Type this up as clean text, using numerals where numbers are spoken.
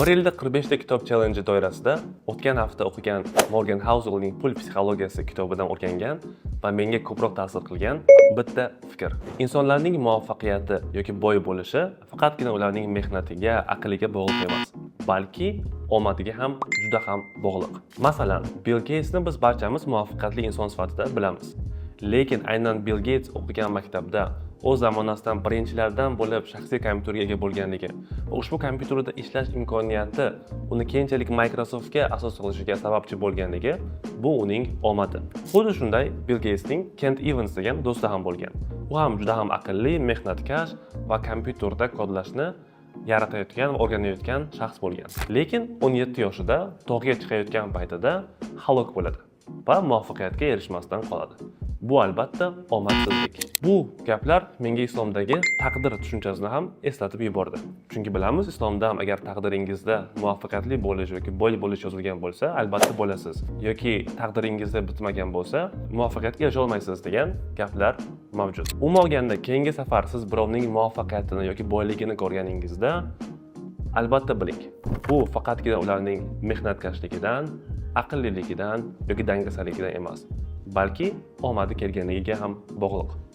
1 yilda 45 ta kitob challenge doirasida o'tgan hafta o'qigan Morgan Housel'ning Pul psixologiyasi kitobidan o'rgangan va menga ko'proq ta'sir qilgan bitta fikr. Insonlarning muvaffaqiyati yoki boy bo'lishi faqatgina ularning mehnatiga, aqliga bog'liq emas, balki omadiga ham juda ham bog'liq. Masalan, Bill Gatesni biz barchamiz muvaffaqiyatli inson sifatida bilamiz. Lekin aynan Bill Gates o'qigan maktabda o'z zamonasidan birinchilardan bo'lib shaxsiy kompyuterga ega bo'lganligi va ushbu kompyuterda ishlash imkoniyati uni keyinchalik Microsoftga asos solishiga sababchi bo'lganligi bu uning omadi. Xuddi shunday Bill Gatesning Kent Evans degan do'sti ham bo'lgan. U ham juda ham aqlli, mehnatkash va kompyuterda kodlashni yaratayotgan va o'rganayotgan shaxs bo'lgan. Lekin 17 yoshida tog'ga chiqayotgan paytida halok bo'ladi va muvaffaqiyatga erishmasdan qoladi. Bu albatta omadsizlik. Bu gaplar menga islomdagi taqdir tushunchasini ham eslatib yubordi. Chunki bilamiz, islomda ham agar taqdiringizda muvaffaqiyatli bo'lish yoki boy bo'lish yozilgan bo'lsa, albatta bo'lasiz. Yoki taqdiringizda bitmagan bo'lsa, muvaffaqiyatga erisha olmaysiz degan gaplar mavjud. Umuman olganda, keyingi safar siz birovning muvaffaqiyatini yoki boyligini ko'rganingizda, albatta biling, bu faqatgina ularning mehnatkashligidan, aqlliligidan yoki dangasaligidan emas, balki omadi kelganligiga ham bog'liq.